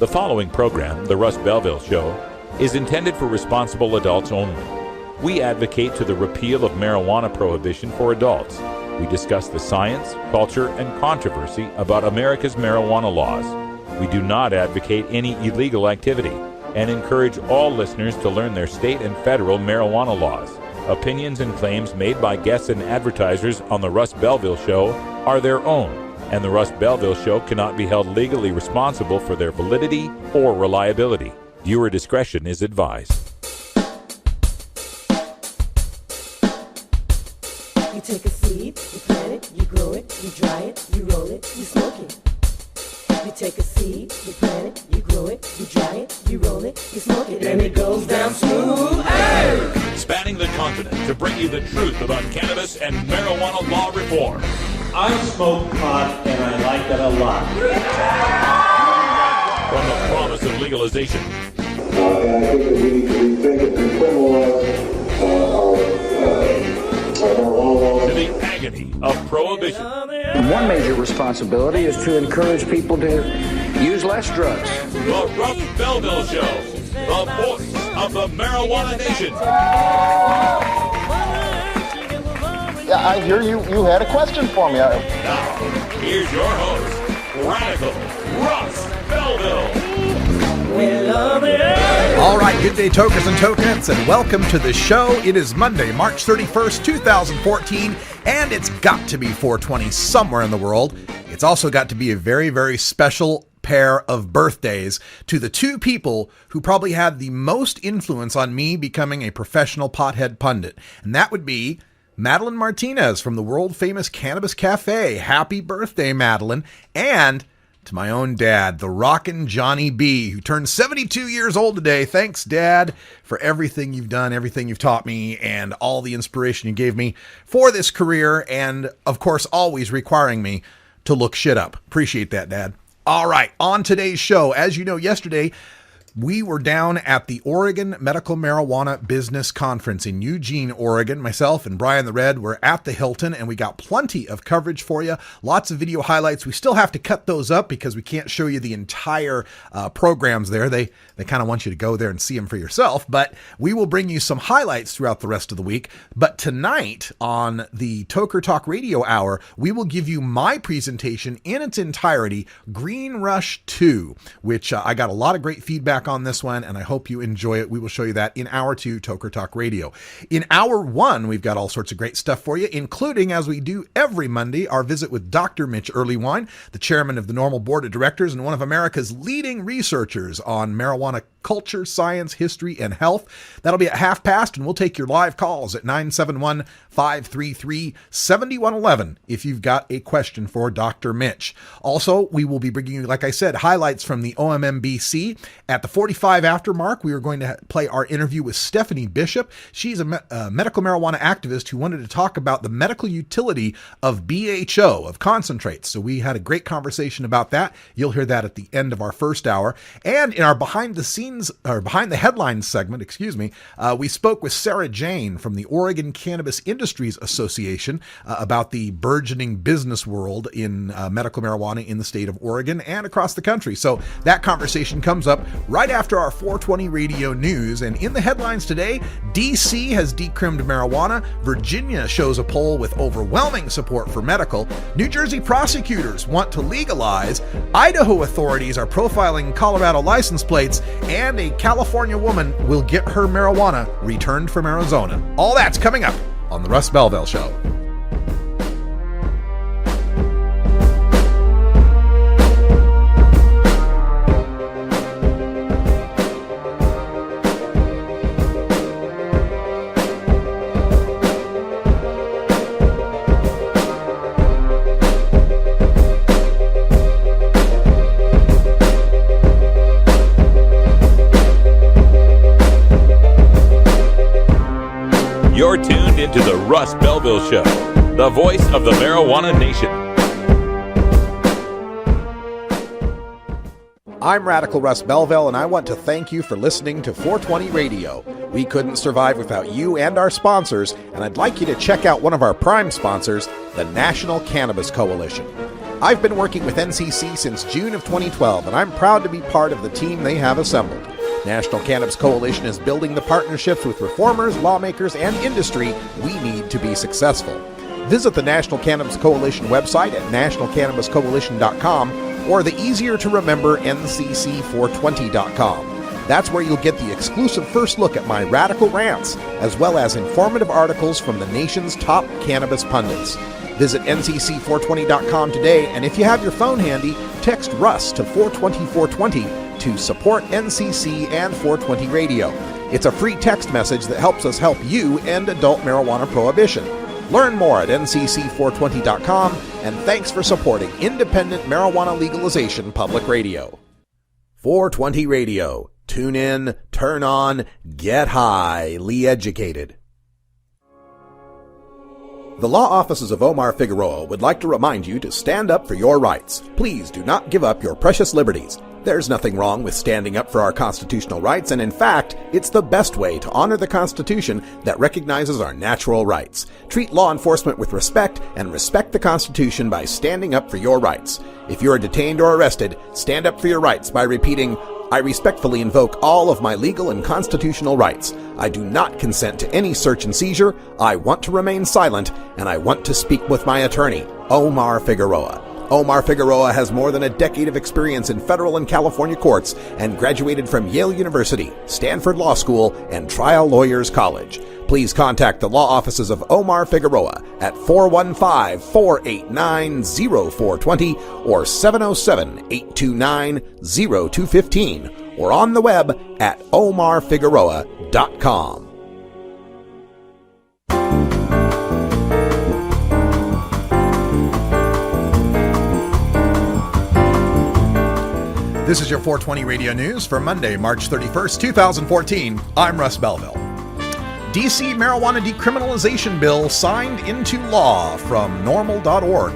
The following program, The Russ Belville Show, is intended for responsible adults only. We advocate to the repeal of marijuana prohibition for adults. We discuss the science, culture, and controversy about America's marijuana laws. We do not advocate any illegal activity and encourage all listeners to learn their state and federal marijuana laws. Opinions and claims made by guests and advertisers on The Russ Belville Show are their own, and The Russ Belville Show cannot be held legally responsible for their validity or reliability. Viewer discretion is advised. You take a seed, you plant it, you grow it, you dry it, you roll it, you smoke it. You take a seed, you plant it, you grow it, you dry it, you roll it, you smoke it, and it goes down smooth. Hey! Spanning the continent to bring you the truth about cannabis and marijuana law reform. I smoke pot and I like it a lot. From the promise of legalization. And I think that we think it can criminalize our marijuana laws. To the agony of prohibition. One major responsibility is to encourage people to use less drugs. The Russ Belville Show, the voice of the marijuana nation. Yeah, I hear you had a question for me. Now, here's your host, Radical Russ Belville. All right, good day, tokers and tokettes, and welcome to the show. It is Monday, March 31st, 2014, and it's got to be 420 somewhere in the world. It's also got to be a very, very special pair of birthdays to the two people who probably had the most influence on me becoming a professional pothead pundit, and that would be Madeline Martinez from the world-famous Cannabis Cafe. Happy birthday, Madeline. And to my own dad, the rockin' Johnny B, who turned 72 years old today. Thanks, Dad, for everything you've done, everything you've taught me, and all the inspiration you gave me for this career, and, of course, always requiring me to look shit up. Appreciate that, Dad. All right, on today's show, as you know, yesterday, we were down at the Oregon Medical Marijuana Business Conference in Eugene, Oregon. Myself and Brian the Red were at the Hilton, and we got plenty of coverage for you. Lots of video highlights. We still have to cut those up because we can't show you the entire programs there. They kind of want you to go there and see them for yourself, but we will bring you some highlights throughout the rest of the week. But tonight on the Toker Talk Radio Hour, we will give you my presentation in its entirety, Green Rush 2, which I got a lot of great feedback on this one, and I hope you enjoy it. We will show you that in hour 2, Toker Talk Radio. In hour 1, we've got all sorts of great stuff for you, including, as we do every Monday, our visit with Dr. Mitch Earlywine, the chairman of the Normal Board of Directors and one of America's leading researchers on marijuana culture, science, history, and health. That'll be at 1:30, and we'll take your live calls at 971-533-7111 if you've got a question for Dr. Mitch. Also, we will be bringing you, like I said, highlights from the OMMBC. At the 45 after mark, we are going to play our interview with Stephanie Bishop. She's a medical marijuana activist who wanted to talk about the medical utility of BHO, of concentrates. So we had a great conversation about that. You'll hear that at the end of our first hour. And in our behind the headlines segment, we spoke with Sarah Jane from the Oregon Cannabis Industries Association about the burgeoning business world in medical marijuana in the state of Oregon and across the country. So that conversation comes up right after our 420 radio news. And in the headlines today, DC has decrimmed marijuana. Virginia shows a poll with overwhelming support for medical. New Jersey prosecutors want to legalize. Idaho authorities are profiling Colorado license plates. And a California woman will get her marijuana returned from Arizona. All that's coming up on the Russ Belville Show. You're tuned into the Russ Belville Show, the voice of the marijuana nation. I'm Radical Russ Belville, and I want to thank you for listening to 420 Radio. We couldn't survive without you and our sponsors, and I'd like you to check out one of our prime sponsors, the National Cannabis Coalition. I've been working with NCC since June of 2012, and I'm proud to be part of the team they have assembled. National Cannabis Coalition is building the partnerships with reformers, lawmakers, and industry we need to be successful. Visit the National Cannabis Coalition website at nationalcannabiscoalition.com or the easier-to-remember ncc420.com. That's where you'll get the exclusive first look at my radical rants, as well as informative articles from the nation's top cannabis pundits. Visit ncc420.com today, and if you have your phone handy, text Russ to 420-420 to support NCC and 420 Radio. It's a free text message that helps us help you end adult marijuana prohibition. Learn more at ncc420.com, and thanks for supporting independent marijuana legalization public radio. 420 Radio. Tune in, turn on, get highly educated. The law offices of Omar Figueroa would like to remind you to stand up for your rights. Please do not give up your precious liberties. There's nothing wrong with standing up for our constitutional rights, and in fact, it's the best way to honor the Constitution that recognizes our natural rights. Treat law enforcement with respect and respect the Constitution by standing up for your rights. If you are detained or arrested, stand up for your rights by repeating, "I respectfully invoke all of my legal and constitutional rights. I do not consent to any search and seizure. I want to remain silent, and I want to speak with my attorney, Omar Figueroa." Omar Figueroa has more than a decade of experience in federal and California courts and graduated from Yale University, Stanford Law School, and Trial Lawyers College. Please contact the law offices of Omar Figueroa at 415-489-0420 or 707-829-0215 or on the web at omarfigueroa.com. This is your 420 Radio News for Monday, March 31st, 2014. I'm Russ Belville. D.C. marijuana decriminalization bill signed into law from normal.org.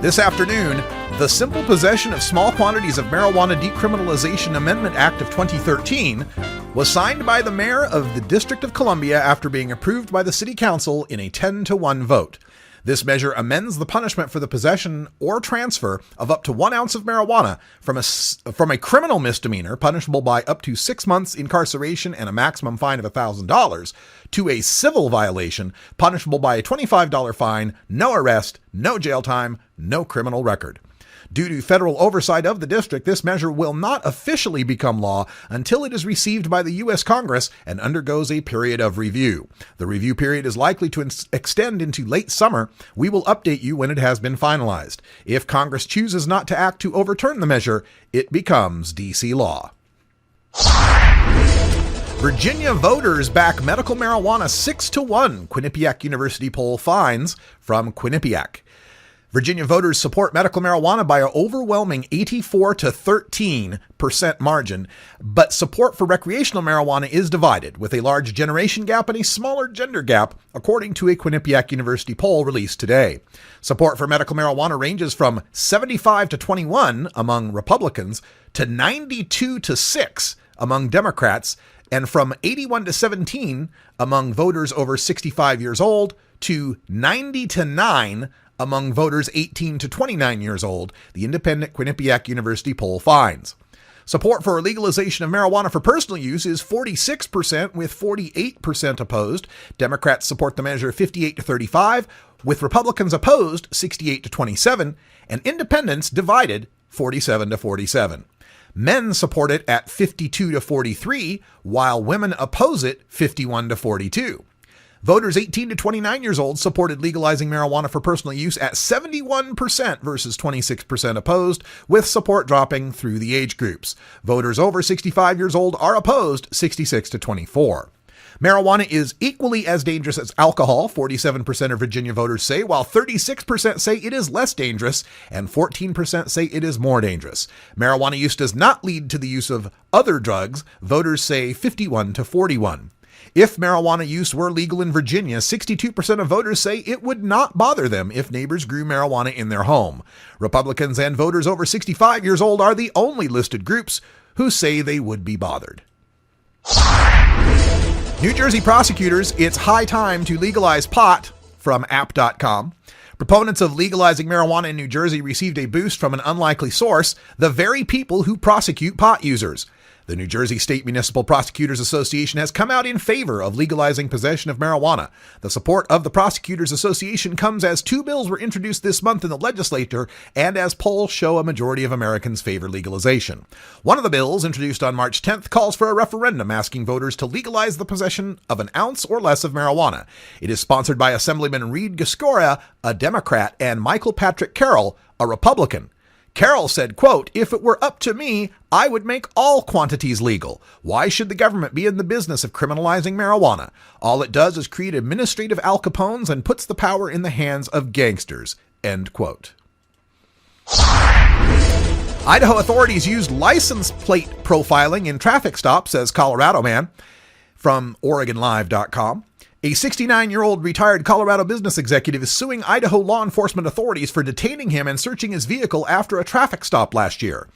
This afternoon, the Simple Possession of Small Quantities of Marijuana Decriminalization Amendment Act of 2013 was signed by the mayor of the District of Columbia after being approved by the City Council in a 10-to-1 vote. This measure amends the punishment for the possession or transfer of up to 1 ounce of marijuana from a criminal misdemeanor punishable by up to 6 months incarceration and a maximum fine of $1,000 to a civil violation punishable by a $25 fine, no arrest, no jail time, no criminal record. Due to federal oversight of the district, this measure will not officially become law until it is received by the U.S. Congress and undergoes a period of review. The review period is likely to extend into late summer. We will update you when it has been finalized. If Congress chooses not to act to overturn the measure, it becomes D.C. law. Virginia voters back medical marijuana 6-1, Quinnipiac University poll finds from Quinnipiac. Virginia voters support medical marijuana by an overwhelming 84 to 13% margin, but support for recreational marijuana is divided, with a large generation gap and a smaller gender gap, according to a Quinnipiac University poll released today. Support for medical marijuana ranges from 75 to 21 among Republicans to 92 to 6 among Democrats, and from 81 to 17 among voters over 65 years old to 90 to 9 among voters 18 to 29 years old, the independent Quinnipiac University poll finds. Support for legalization of marijuana for personal use is 46%, with 48% opposed. Democrats support the measure 58 to 35, with Republicans opposed 68 to 27, and independents divided 47 to 47. Men support it at 52 to 43, while women oppose it 51 to 42. Voters 18 to 29 years old supported legalizing marijuana for personal use at 71% versus 26% opposed, with support dropping through the age groups. Voters over 65 years old are opposed 66 to 24. Marijuana is equally as dangerous as alcohol, 47% of Virginia voters say, while 36% say it is less dangerous and 14% say it is more dangerous. Marijuana use does not lead to the use of other drugs, voters say 51 to 41. If marijuana use were legal in Virginia, 62% of voters say it would not bother them if neighbors grew marijuana in their home. Republicans and voters over 65 years old are the only listed groups who say they would be bothered. New Jersey prosecutors, it's high time to legalize pot, from app.com. Proponents of legalizing marijuana in New Jersey received a boost from an unlikely source, the very people who prosecute pot users. The New Jersey State Municipal Prosecutors Association has come out in favor of legalizing possession of marijuana. The support of the Prosecutors Association comes as 2 bills were introduced this month in the legislature and as polls show a majority of Americans favor legalization. One of the bills, introduced on March 10th, calls for a referendum asking voters to legalize the possession of an ounce or less of marijuana. It is sponsored by Assemblyman Reed Gascoria, a Democrat, and Michael Patrick Carroll, a Republican. Carroll said, quote, "If it were up to me, I would make all quantities legal. Why should the government be in the business of criminalizing marijuana? All it does is create administrative Al Capones and puts the power in the hands of gangsters." End quote. Idaho authorities used license plate profiling in traffic stops, says Colorado man from OregonLive.com. A 69-year-old retired Colorado business executive is suing Idaho law enforcement authorities for detaining him and searching his vehicle after a traffic stop last year.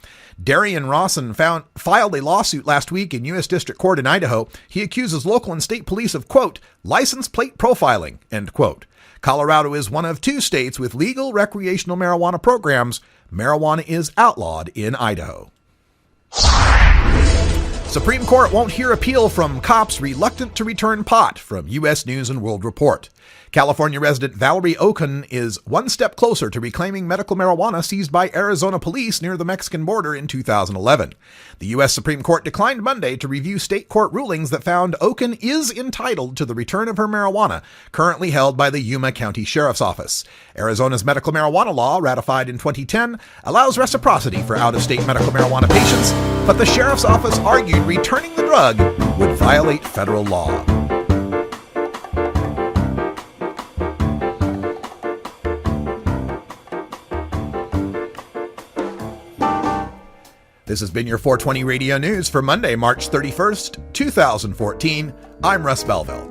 Darian Rawson filed a lawsuit last week in U.S. District Court in Idaho. He accuses local and state police of, quote, license plate profiling, end quote. Colorado is one of 2 states with legal recreational marijuana programs. Marijuana is outlawed in Idaho. Supreme Court won't hear appeal from cops reluctant to return pot, from U.S. News and World Report. California resident Valerie Okun is one step closer to reclaiming medical marijuana seized by Arizona police near the Mexican border in 2011. The U.S. Supreme Court declined Monday to review state court rulings that found Okun is entitled to the return of her marijuana, currently held by the Yuma County Sheriff's Office. Arizona's medical marijuana law, ratified in 2010, allows reciprocity for out-of-state medical marijuana patients, but the Sheriff's Office argued returning the drug would violate federal law. This has been your 420 Radio News for Monday, March 31st, 2014. I'm Russ Belville.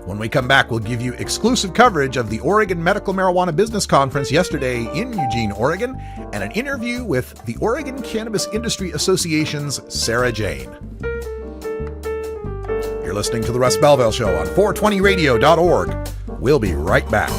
When we come back, we'll give you exclusive coverage of the Oregon Medical Marijuana Business Conference yesterday in Eugene, Oregon, and an interview with the Oregon Cannabis Industry Association's Sarah Jane. You're listening to The Russ Belville Show on 420radio.org. We'll be right back.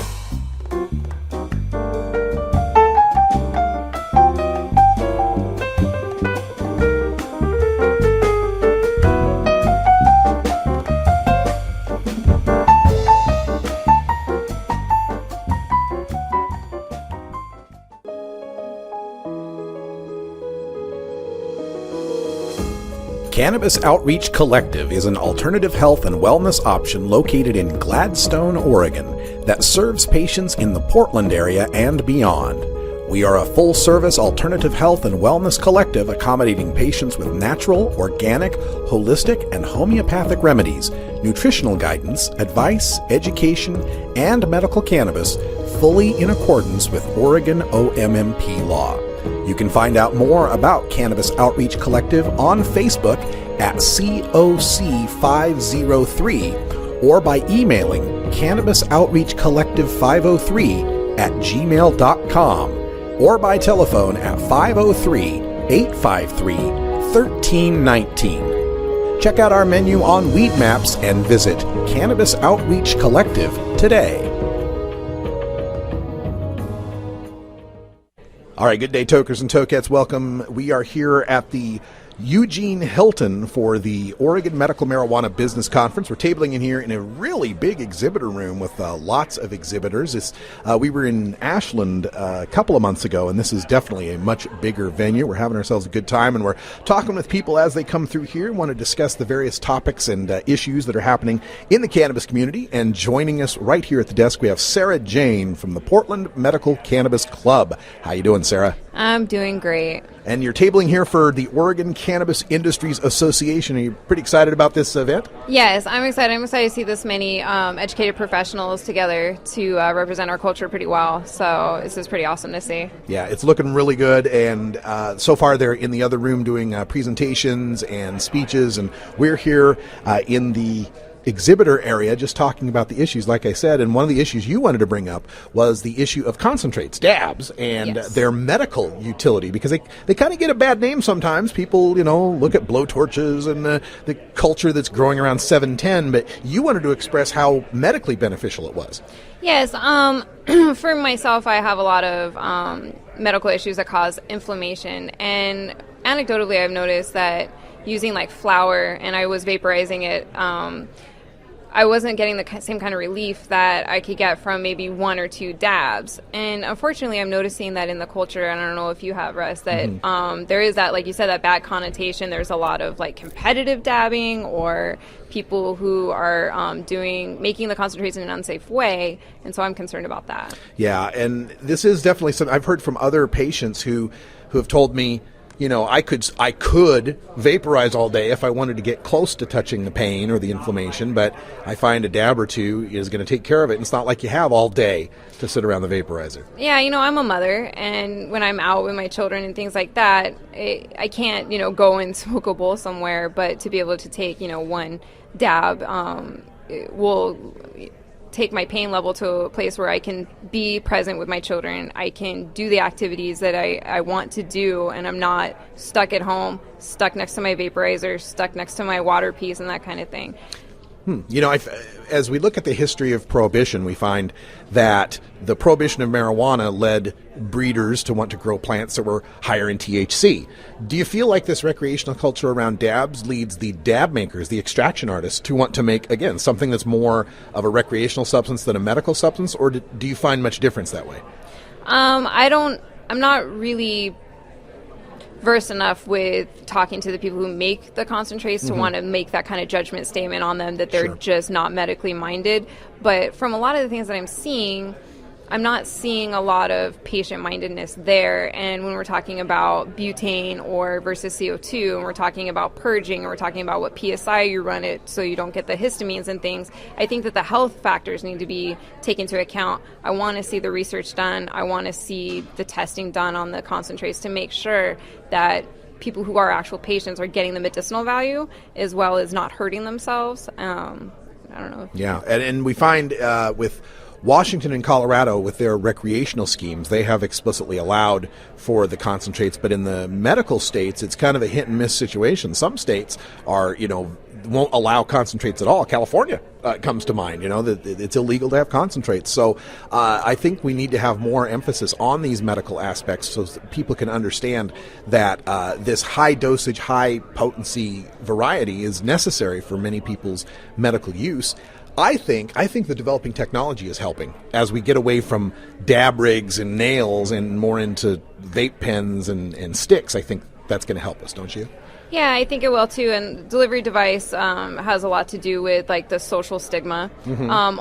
Cannabis Outreach Collective is an alternative health and wellness option located in Gladstone, Oregon, that serves patients in the Portland area and beyond. We are a full-service alternative health and wellness collective accommodating patients with natural, organic, holistic, and homeopathic remedies, nutritional guidance, advice, education, and medical cannabis, fully in accordance with Oregon OMMP law. You can find out more about Cannabis Outreach Collective on Facebook at COC503 or by emailing cannabisoutreachcollective503@gmail.com or by telephone at 503-853-1319. Check out our menu on Weed Maps and visit Cannabis Outreach Collective today. All right, good day, tokers and tokettes. Welcome. We are here at the Eugene Hilton for the Oregon Medical Marijuana Business Conference. We're tabling in here in a really big exhibitor room with lots of exhibitors. We were in Ashland a couple of months ago, and this is definitely a much bigger venue. We're having ourselves a good time, and we're talking with people as they come through here. We want to discuss the various topics and issues that are happening in the cannabis community. And joining us right here at the desk, we have Sarah Jane from the Portland Medical Cannabis Club. How you doing, Sarah? I'm doing great. And you're tabling here for the Oregon Cannabis Industries Association. Are you pretty excited about this event? Yes, I'm excited. I'm excited to see this many educated professionals together to represent our culture pretty well. So this is pretty awesome to see. Yeah, it's looking really good. And so far they're in the other room doing presentations and speeches. And we're here in the exhibitor area just talking about the issues, like I said, and one of the issues you wanted to bring up was the issue of concentrates, dabs, and their medical utility, because they kind of get a bad name sometimes. People, look at blowtorches and the culture that's growing around 710, but you wanted to express how medically beneficial it was. Yes, for myself, I have a lot of medical issues that cause inflammation, and anecdotally, I've noticed that using like flour, and I was vaporizing it, I wasn't getting the same kind of relief that I could get from maybe 1 or 2 dabs. And unfortunately, I'm noticing that in the culture, and I don't know if you have, Russ, that there is that, like you said, that bad connotation. There's a lot of like competitive dabbing, or people who are making the concentrates in an unsafe way, and so I'm concerned about that. Yeah, and this is definitely something I've heard from other patients who have told me, I could vaporize all day if I wanted to get close to touching the pain or the inflammation, but I find a dab or 2 is going to take care of it. And it's not like you have all day to sit around the vaporizer. Yeah, I'm a mother, and when I'm out with my children and things like that, I can't, go and smoke a bowl somewhere, but to be able to take, 1 dab will take my pain level to a place where I can be present with my children. I can do the activities that I want to do, and I'm not stuck at home, stuck next to my vaporizer, stuck next to my water piece and that kind of thing. As we look at the history of prohibition, we find that the prohibition of marijuana led breeders to want to grow plants that were higher in THC. Do you feel like this recreational culture around dabs leads the dab makers, the extraction artists, to want to make, again, something that's more of a recreational substance than a medical substance, or do you find much difference that way? I'm not really versed enough with talking to the people who make the concentrates to want to make that kind of judgment statement on them that they're just not medically minded. But from a lot of the things that I'm seeing, I'm not seeing a lot of patient-mindedness there. And when we're talking about butane or versus CO2, and we're talking about purging, and we're talking about what PSI you run it so you don't get the histamines and things, I think that the health factors need to be taken into account. I want to see the research done. I want to see the testing done on the concentrates to make sure that people who are actual patients are getting the medicinal value as well as not hurting themselves. I don't know. Yeah, and we find with Washington and Colorado, with their recreational schemes, they have explicitly allowed for the concentrates, but in the medical states, it's kind of a hit and miss situation. Some states are, won't allow concentrates at all. California comes to mind, that it's illegal to have concentrates. So I think we need to have more emphasis on these medical aspects so that people can understand that this high dosage, high potency variety is necessary for many people's medical use. I think the developing technology is helping as we get away from dab rigs and nails and more into vape pens and sticks. I think that's going to help us, don't you? Yeah, I think it will too. And delivery device has a lot to do with like the social stigma.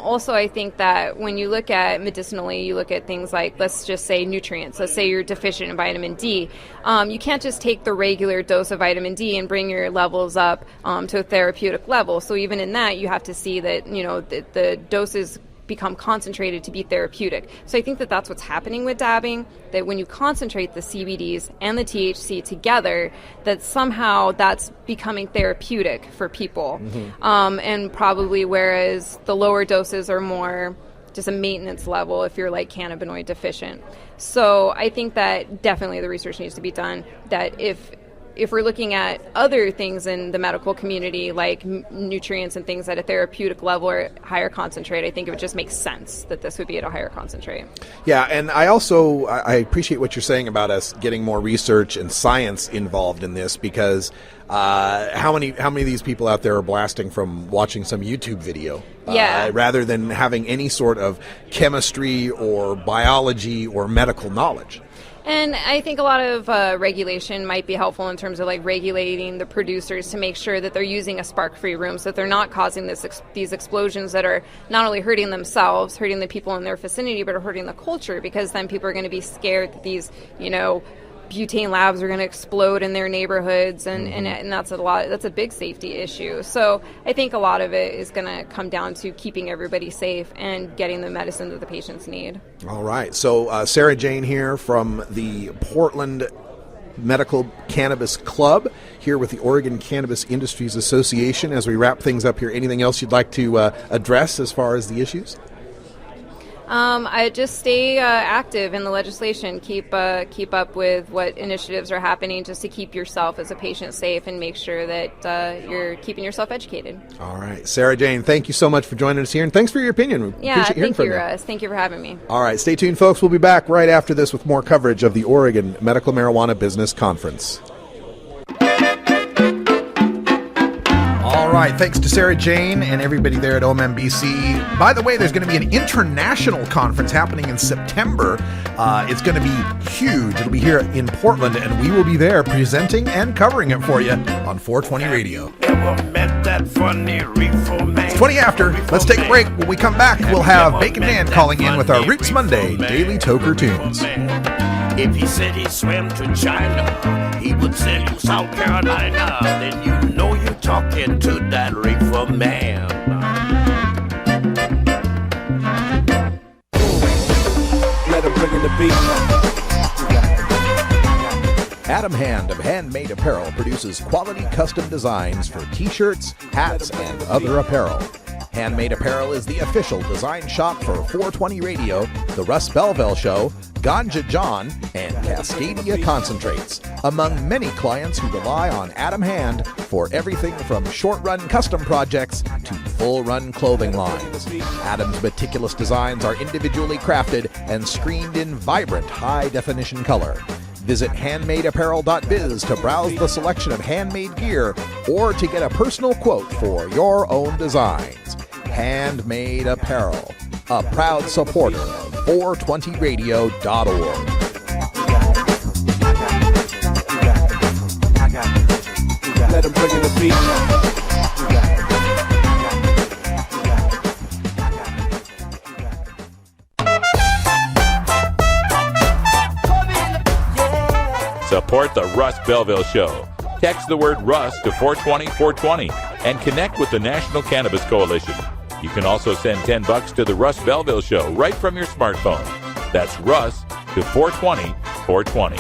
Also, I think that when you look at medicinally, you look at things like, let's just say nutrients. Let's say you're deficient in vitamin D. You can't just take the regular dose of vitamin D and bring your levels up to a therapeutic level. So even in that, you have to see that the doses become concentrated to be therapeutic. So I think that that's what's happening with dabbing, that when you concentrate the CBDs and the THC together, that somehow that's becoming therapeutic for people. And probably whereas the lower doses are more just a maintenance level if you're like cannabinoid deficient. So I think that definitely the research needs to be done, that if we're looking at other things in the medical community, like nutrients and things at a therapeutic level or higher concentrate, I think it would just make sense that this would be at a higher concentrate. Yeah, and I appreciate what you're saying about us getting more research and science involved in this, because how many of these people out there are blasting from watching some YouTube video? Rather than having any sort of chemistry or biology or medical knowledge. And I think a lot of regulation might be helpful in terms of like regulating the producers to make sure that they're using a spark-free room so that they're not causing these explosions that are not only hurting themselves, hurting the people in their vicinity, but are hurting the culture, because then people are going to be scared that these, butane labs are going to explode in their neighborhoods, and that's a big safety issue. So I think a lot of it is going to come down to keeping everybody safe and getting the medicine that the patients need. All right. So Sarah Jane here from the Portland Medical Cannabis Club here with the Oregon Cannabis Industries Association. As we wrap things up here, anything else you'd like to address as far as the issues? I just stay active in the legislation. Keep up with what initiatives are happening, just to keep yourself as a patient safe and make sure that you're keeping yourself educated. All right, Sarah Jane, thank you so much for joining us here, and thanks for your opinion. We appreciate hearing from you. Russ. Thank you for having me. All right, stay tuned, folks. We'll be back right after this with more coverage of the Oregon Medical Marijuana Business Conference. All right, thanks to Sarah Jane and everybody there at OMMBC. By the way, there's going to be an international conference happening in September. It's going to be huge. It'll be here in Portland, and we will be there presenting and covering it for you on 420 Radio. It's 20 after. Let's take a break. When we come back, we'll have Bacon Dan calling in with our Roots Monday Daily Toker Tunes. If he said he swam to China, he would send you South Carolina. Then you know you're talking to that reefer man. Let him bring in the beat. Adam Hand of Handmade Apparel produces quality custom designs for t-shirts, hats, and other apparel. Handmade Apparel is the official design shop for 420 Radio, The Russ Belville Show, Ganja John, and Cascadia Concentrates, among many clients who rely on Adam Hand for everything from short-run custom projects to full-run clothing lines. Adam's meticulous designs are individually crafted and screened in vibrant, high-definition color. Visit handmadeapparel.biz to browse the selection of handmade gear or to get a personal quote for your own designs. Handmade Apparel, a proud supporter of 420radio.org. Let him bring in the beat. Support the Russ Belville Show. Text the word Russ to 420-420 and connect with the National Cannabis Coalition. You can also send $10 to the Russ Belville Show right from your smartphone. That's Russ to 420-420.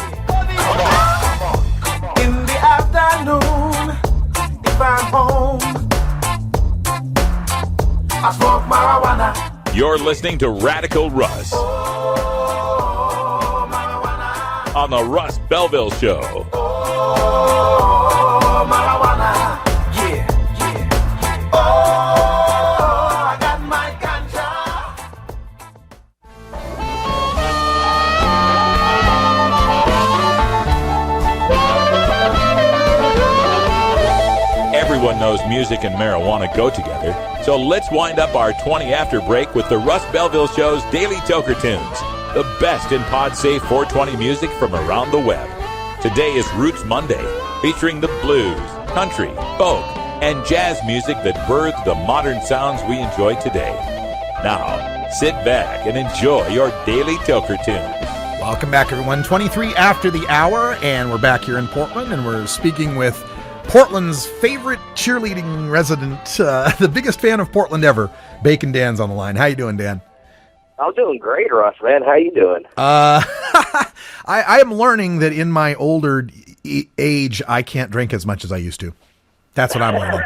In the afternoon, if I'm home, I smoke marijuana. You're listening to Radical Russ on the Russ Belville Show. Marijuana, yeah, yeah. Oh, I got my ganja. Everyone knows music and marijuana go together, so let's wind up our 20 after break with the Russ Belville Show's Daily Toker Tunes, the best in pod-safe 420 music from around the web. Today is Roots Monday, featuring the blues, country, folk, and jazz music that birthed the modern sounds we enjoy today. Now, sit back and enjoy your Daily Toker Tunes. Welcome back, everyone. 23 after the hour, and we're back here in Portland, and we're speaking with Portland's favorite cheerleading resident, the biggest fan of Portland ever, Bacon Dan's on the line. How you doing, Dan? I'm doing great, Russ, man. How you doing? I am learning that in my older age, I can't drink as much as I used to. That's what I'm learning.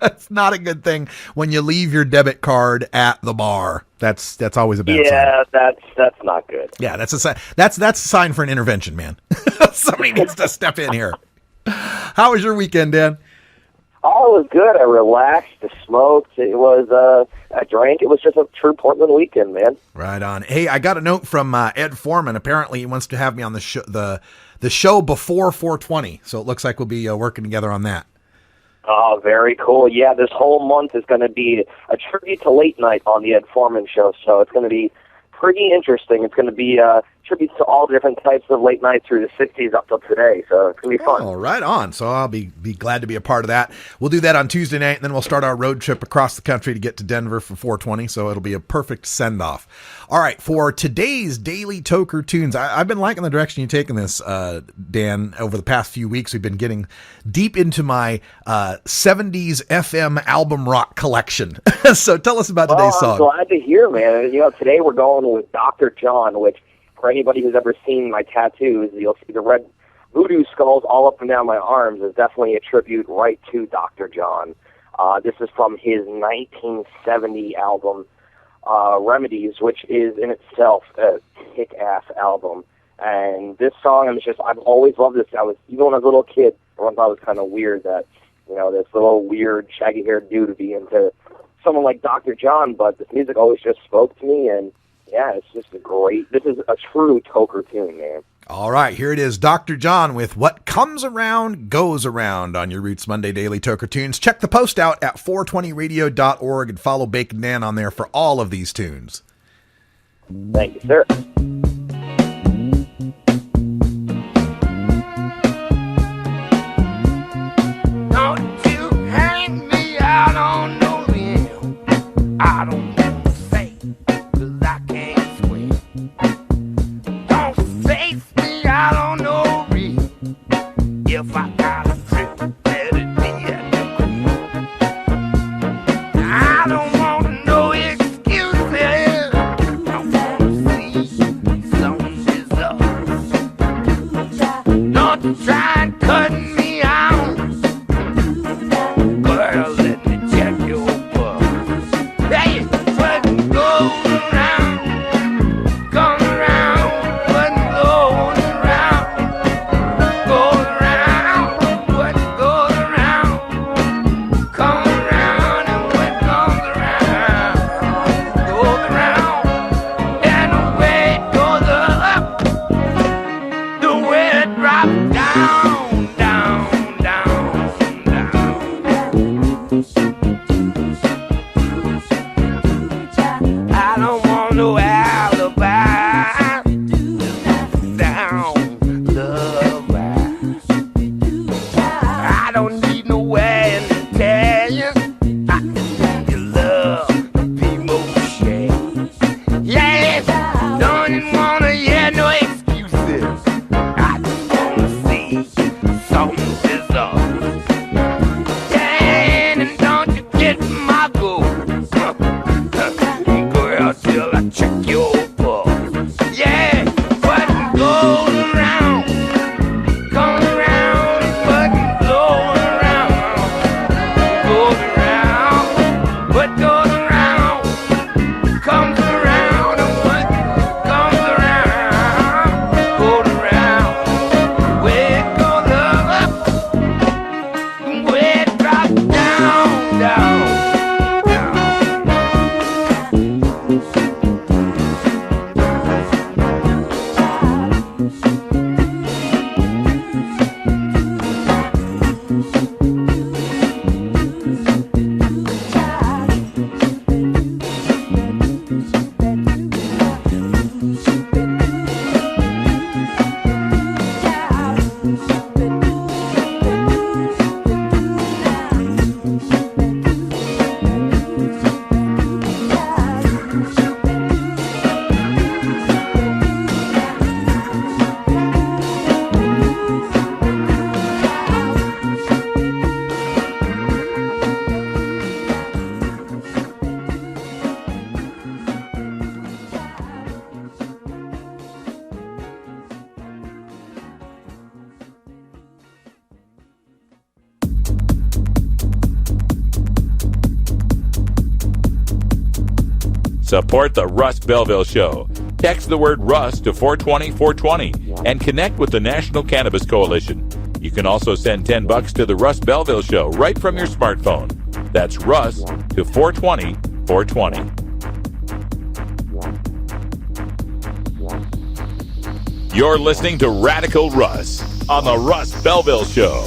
It's not a good thing when you leave your debit card at the bar. That's always a bad sign. Yeah, that's not good. Yeah, that's a sign. That's a sign for an intervention, man. Somebody needs to step in here. How was your weekend, Dan? Oh, it was good. I relaxed. I smoked. It was, I drank. It was just a true Portland weekend, man. Right on. Hey, I got a note from Ed Foreman. Apparently, he wants to have me on the show before 420. So it looks like we'll be working together on that. Oh, very cool. Yeah, this whole month is going to be a tribute to late night on the Ed Foreman show. So it's going to be pretty interesting. It's going to be tributes to all different types of late night through the 60s up till today. So it's going to be fun. Oh, right on. So I'll be glad to be a part of that. We'll do that on Tuesday night, and then we'll start our road trip across the country to get to Denver for 420. So it'll be a perfect send-off. All right, for today's Daily Toker Tunes, I've been liking the direction you've taken this, Dan, over the past few weeks. We've been getting deep into my 70s FM album rock collection. So tell us about today's song. I'm glad to hear, man. You know, today we're going with Dr. John, which for anybody who's ever seen my tattoos, you'll see the red voodoo skulls all up and down my arms is definitely a tribute right to Dr. John. This is from his 1970 album, Remedies, which is in itself a kick-ass album. And this song, I've always loved this. Even when I was a little kid, I thought it was kind of weird that, this little weird shaggy-haired dude would be into someone like Dr. John, but this music always just spoke to me, and yeah, it's just this is a true Toker tune, man. All right, here it is, Dr. John with What Comes Around Goes Around on your Roots Monday Daily Toker Tunes. Check the post out at 420radio.org and follow Bacon Dan on there for all of these tunes. Thank you, sir. Don't you hang me out on no limb. I don't want to say, 'cause I can't swim. Don't face me out on no reef. If I got a trip, let it be at the crib. I don't want no excuses. I wanna see some results. Don't you try and cut me out. Girl, let me check your pulse. Hey, what goes around, comes around, what goes around, goes around, what goes around, comes around, and what comes around, goes around, and the way it goes up, the way it drops down, down, down, down. I don't want no alibi. Down the line. I don't need no way to tell you. I just need your love to be more shade. Yes, don't even wanna hear no excuses. I just wanna see some results. Yeah, and don't you get my goal. Girl, till I check your pulse. Yeah, what goes around, comes around, what goes around, what goes around, comes around, and what comes around, goes around, where it goes up, where it drops down, down, down. Support the Russ Belville Show. Text the word Russ to 420-420 and connect with the National Cannabis Coalition. You can also send $10 to the Russ Belville Show right from your smartphone. That's Russ to 420-420. You're listening to Radical Russ on the Russ Belville Show.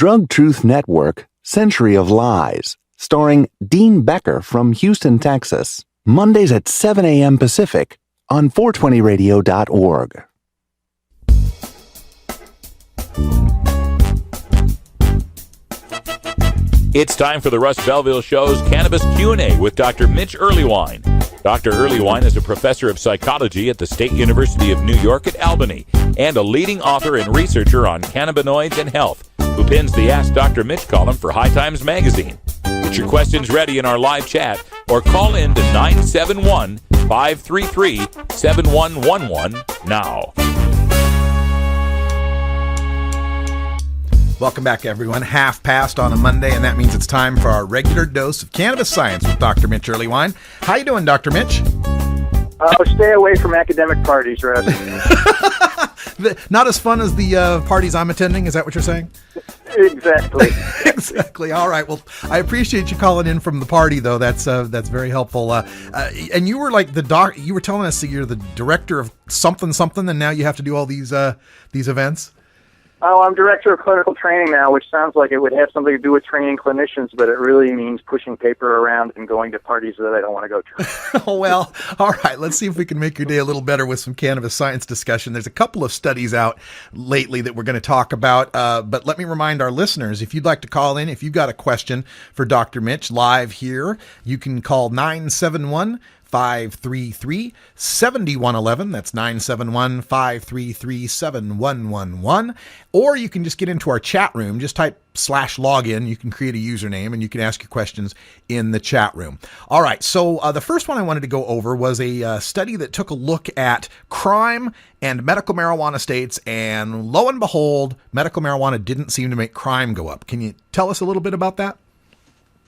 Drug Truth Network, Century of Lies, starring Dean Becker from Houston, Texas. Mondays at 7 a.m. Pacific on 420radio.org. It's time for the Russ Belville Show's Cannabis Q&A with Dr. Mitch Earleywine. Dr. Earleywine is a professor of psychology at the State University of New York at Albany and a leading author and researcher on cannabinoids and health, who pins the Ask Dr. Mitch column for High Times magazine. Get your questions ready in our live chat or call in to 971-533-7111 now. Welcome back, everyone. Half past on a Monday, and that means it's time for our regular dose of cannabis science with Dr. Mitch Earleywine. How you doing, Dr. Mitch? Stay away from academic parties, Russ. Not as fun as the parties I'm attending. Is that what you're saying? Exactly. Exactly. All right. Well, I appreciate you calling in from the party, though. That's very helpful. And you were like you were telling us that you're the director of something, and now you have to do all these events. Oh, I'm director of clinical training now, which sounds like it would have something to do with training clinicians, but it really means pushing paper around and going to parties that I don't want to go to. Oh, well, all right. Let's see if we can make your day a little better with some cannabis science discussion. There's a couple of studies out lately that we're going to talk about, but let me remind our listeners, if you'd like to call in, if you've got a question for Dr. Mitch live here, you can call 971-533-7111. That's 971-533-7111. Or you can just get into our chat room. Just type /login. You can create a username and you can ask your questions in the chat room. All right. So the first one I wanted to go over was a study that took a look at crime and medical marijuana states. And lo and behold, medical marijuana didn't seem to make crime go up. Can you tell us a little bit about that?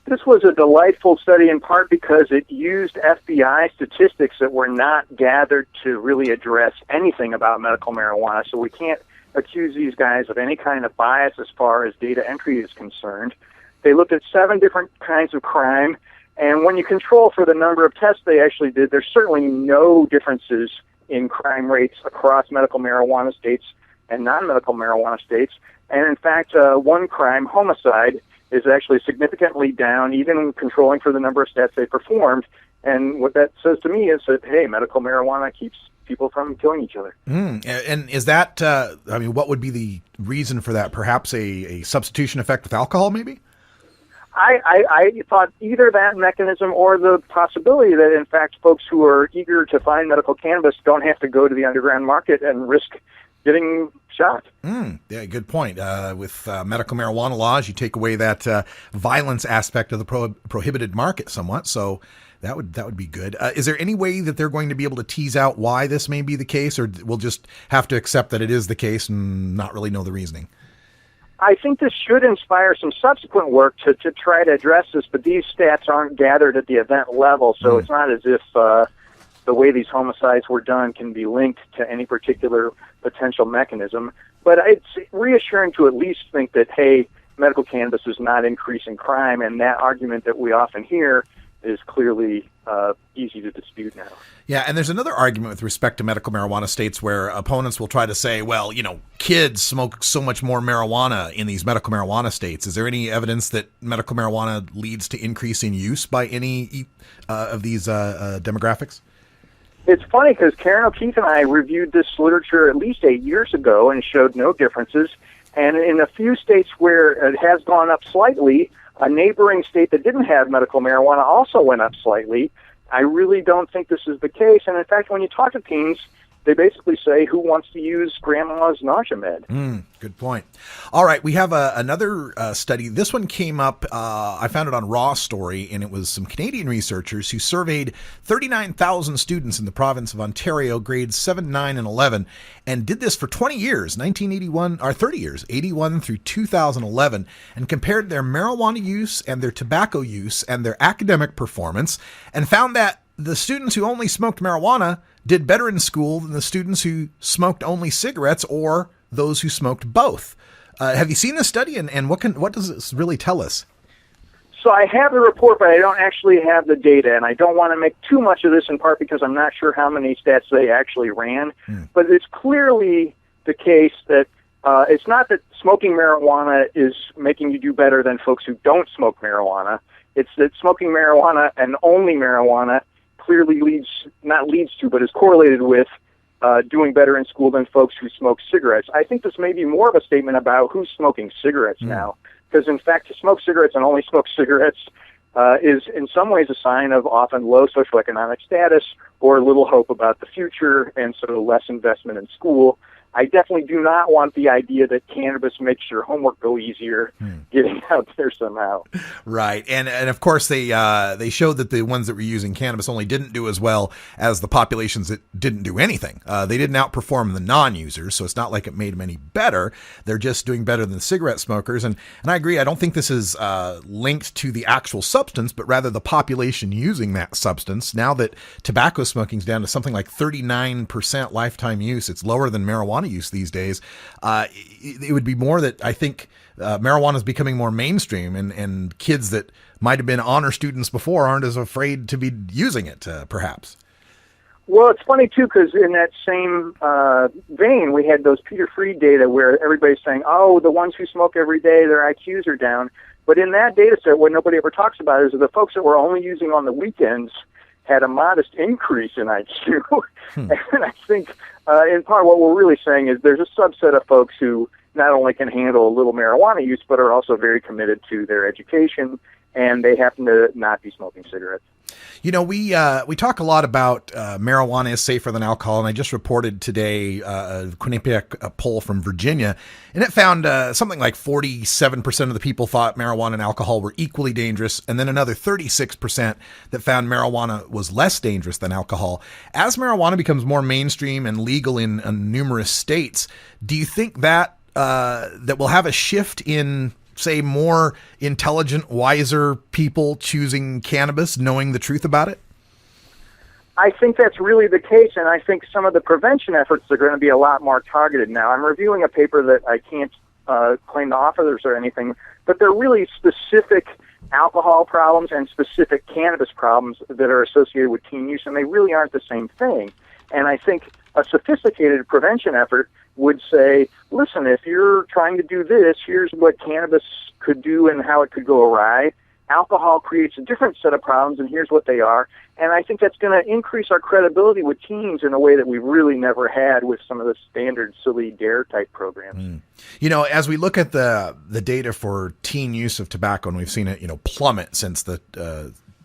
This was a delightful study in part because it used FBI statistics that were not gathered to really address anything about medical marijuana. So we can't accuse these guys of any kind of bias as far as data entry is concerned. They looked at 7 different kinds of crime, and when you control for the number of tests they actually did, there's certainly no differences in crime rates across medical marijuana states and non-medical marijuana states. And in fact, one crime, homicide, is actually significantly down, even controlling for the number of stats they performed. And what that says to me is that, hey, medical marijuana keeps people from killing each other. And is that, what would be the reason for that? Perhaps a substitution effect with alcohol, maybe? I thought either that mechanism or the possibility that, in fact, folks who are eager to find medical cannabis don't have to go to the underground market and risk getting shot. Yeah, good point. With medical marijuana laws, you take away that violence aspect of the prohibited market somewhat, so that would be good. Is there any way that they're going to be able to tease out why this may be the case, or we'll just have to accept that it is the case and not really know the reasoning? I think this should inspire some subsequent work to try to address this, but these stats aren't gathered at the event level, so it's not as if the way these homicides were done can be linked to any particular potential mechanism. But it's reassuring to at least think that, hey, medical cannabis is not increasing crime, and that argument that we often hear is clearly easy to dispute now. Yeah, and there's another argument with respect to medical marijuana states where opponents will try to say, well, kids smoke so much more marijuana in these medical marijuana states. Is there any evidence that medical marijuana leads to increase in use by any of these demographics? It's funny because Karen O'Keefe and I reviewed this literature at least 8 years ago and showed no differences. And in a few states where it has gone up slightly, a neighboring state that didn't have medical marijuana also went up slightly. I really don't think this is the case. And in fact, when you talk to teens, they basically say, who wants to use grandma's nausea med? Good point. All right, we have another study. This one came up, I found it on Raw Story, and it was some Canadian researchers who surveyed 39,000 students in the province of Ontario, grades 7, 9, and 11, and did this for 20 years, 30 years, 81 through 2011, and compared their marijuana use and their tobacco use and their academic performance, and found that the students who only smoked marijuana did better in school than the students who smoked only cigarettes or those who smoked both. Have you seen this study, and what does this really tell us? So I have the report, but I don't actually have the data, and I don't want to make too much of this in part because I'm not sure how many stats they actually ran. But it's clearly the case that It's not that smoking marijuana is making you do better than folks who don't smoke marijuana. It's that smoking marijuana and only marijuana clearly is correlated with doing better in school than folks who smoke cigarettes. I think this may be more of a statement about who's smoking cigarettes now, because in fact, to smoke cigarettes and only smoke cigarettes is in some ways a sign of often low socioeconomic status or little hope about the future, and so less investment in school. I definitely do not want the idea that cannabis makes your homework go easier getting out there somehow. Right. And of course, they showed that the ones that were using cannabis only didn't do as well as the populations that didn't do anything. They didn't outperform the non-users, so it's not like it made them any better. They're just doing better than the cigarette smokers. And I agree, I don't think this is linked to the actual substance, but rather the population using that substance. Now that tobacco smoking is down to something like 39% lifetime use, it's lower than marijuana use these days. It would be more that I think marijuana is becoming more mainstream, and kids that might have been honor students before aren't as afraid to be using it, perhaps. Well, it's funny, too, because in that same vein, we had those Peter Freed data where everybody's saying, oh, the ones who smoke every day, their IQs are down. But in that data set, what nobody ever talks about is that the folks that were only using on the weekends had a modest increase in IQ. And I think in part what we're really saying is there's a subset of folks who not only can handle a little marijuana use, but are also very committed to their education, and they happen to not be smoking cigarettes. You know, we talk a lot about marijuana is safer than alcohol, and I just reported today a Quinnipiac poll from Virginia, and it found something like 47% of the people thought marijuana and alcohol were equally dangerous, and then another 36% that found marijuana was less dangerous than alcohol. As marijuana becomes more mainstream and legal in numerous states, do you think that that will have a shift in, say, more intelligent, wiser people choosing cannabis, knowing the truth about it? I think that's really the case, and I think some of the prevention efforts are going to be a lot more targeted now. I'm reviewing a paper that I can't claim the authors or anything, but they're really specific alcohol problems and specific cannabis problems that are associated with teen use, and they really aren't the same thing. And I think a sophisticated prevention effort would say, listen, if you're trying to do this, here's what cannabis could do and how it could go awry. Alcohol creates a different set of problems, and here's what they are. And I think that's going to increase our credibility with teens in a way that we've really never had with some of the standard silly DARE-type programs. You know, as we look at the data for teen use of tobacco, and we've seen it, plummet since the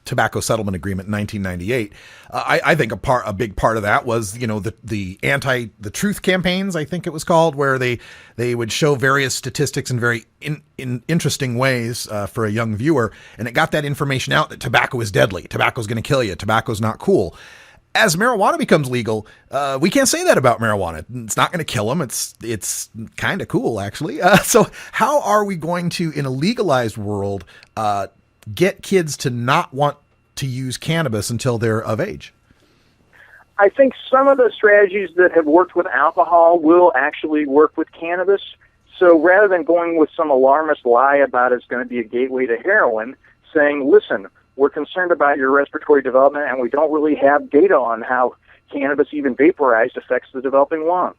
Tobacco Settlement Agreement in 1998. I think a big part of that was, the truth campaigns, I think it was called, where they would show various statistics in very in interesting ways for a young viewer, and it got that information out that tobacco is deadly, tobacco is going to kill you, tobacco is not cool. As marijuana becomes legal, we can't say that about marijuana. It's not going to kill them. It's kind of cool, actually. So how are we going to, in a legalized world, get kids to not want to use cannabis until they're of age? I think some of the strategies that have worked with alcohol will actually work with cannabis. So rather than going with some alarmist lie about it's going to be a gateway to heroin, saying, listen, we're concerned about your respiratory development, and we don't really have data on how cannabis, even vaporized, affects the developing lung.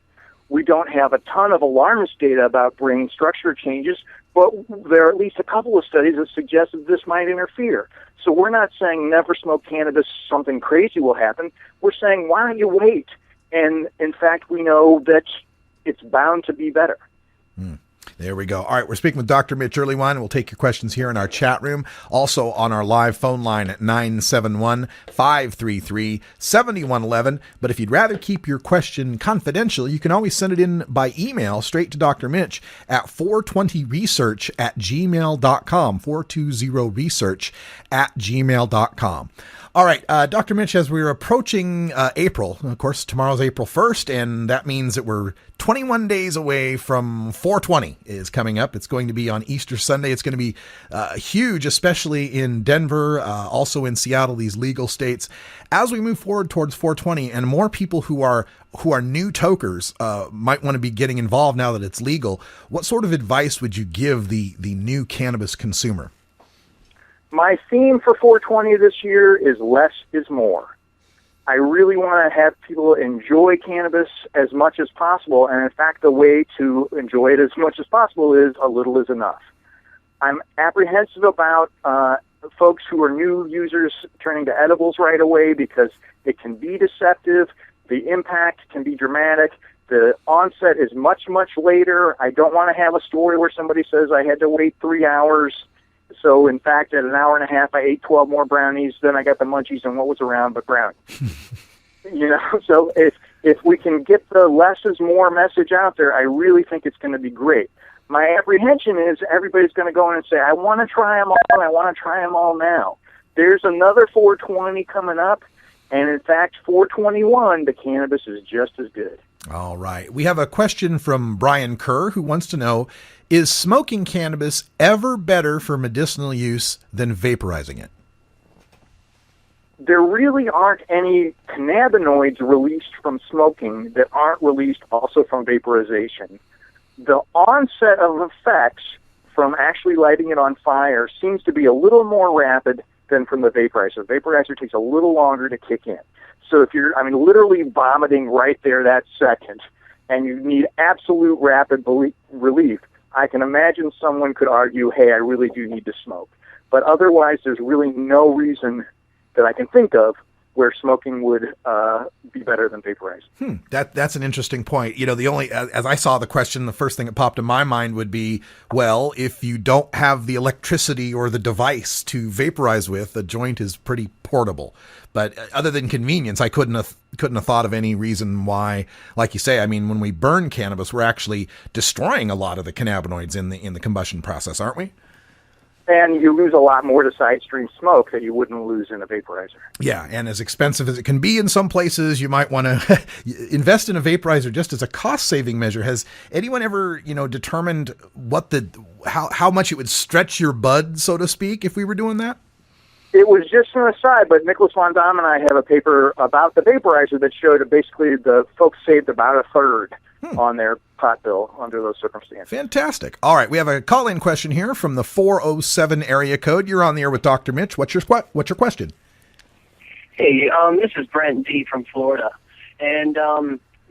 We don't have a ton of alarmist data about brain structure changes, but there are at least a couple of studies that suggest that this might interfere. So we're not saying never smoke cannabis, something crazy will happen. We're saying, why don't you wait? And in fact, we know that it's bound to be better. There we go. All right, we're speaking with Dr. Mitch Earlywine, and we'll take your questions here in our chat room. Also on our live phone line at 971-533-7111. But if you'd rather keep your question confidential, you can always send it in by email straight to Dr. Mitch at 420research@gmail.com, 420research@gmail.com. All right, Dr. Mitch, as we're approaching April, of course, tomorrow's April 1st, and that means that we're 21 days away from 420 is coming up. It's going to be on Easter Sunday. It's going to be huge, especially in Denver, also in Seattle, these legal states. As we move forward towards 420, and more people who are new tokers might want to be getting involved now that it's legal, what sort of advice would you give the new cannabis consumer? My theme for 420 this year is less is more. I really want to have people enjoy cannabis as much as possible, and in fact, the way to enjoy it as much as possible is a little is enough. I'm apprehensive about folks who are new users turning to edibles right away because it can be deceptive. The impact can be dramatic. The onset is much, much later. I don't want to have a story where somebody says I had to wait 3 hours. So, in fact, at an hour and a half, I ate 12 more brownies. Then I got the munchies and what was around but brownies. So if we can get the less is more message out there, I really think it's going to be great. My apprehension is everybody's going to go in and say, I want to try them all, and I want to try them all now. There's another 420 coming up, and in fact, 421, the cannabis is just as good. All right. We have a question from Brian Kerr who wants to know, is smoking cannabis ever better for medicinal use than vaporizing it? There really aren't any cannabinoids released from smoking that aren't released also from vaporization. The onset of effects from actually lighting it on fire seems to be a little more rapid than from the vaporizer. The vaporizer takes a little longer to kick in. So if you're, literally vomiting right there that second, and you need absolute rapid relief, I can imagine someone could argue, hey, I really do need to smoke. But otherwise, there's really no reason that I can think of where smoking would be better than vaporizing. That's an interesting point. The only, as I saw the question, the first thing that popped in my mind would be, well, if you don't have the electricity or the device to vaporize with, the joint is pretty portable. But other than convenience, I couldn't have thought of any reason why, like you say, when we burn cannabis, we're actually destroying a lot of the cannabinoids in the combustion process, aren't we? And you lose a lot more to side stream smoke that you wouldn't lose in a vaporizer. Yeah, and as expensive as it can be in some places, you might want to invest in a vaporizer just as a cost-saving measure. Has anyone ever, determined how much it would stretch your bud, so to speak, if we were doing that? It was just an aside, but Nicholas Von Damme and I have a paper about the vaporizer that showed that basically the folks saved about a third on their pot bill under those circumstances. Fantastic. All right, we have a call-in question here from the 407 area code. You're on the air with Dr. Mitch. What's your question? Hey, this is Brent D. from Florida, and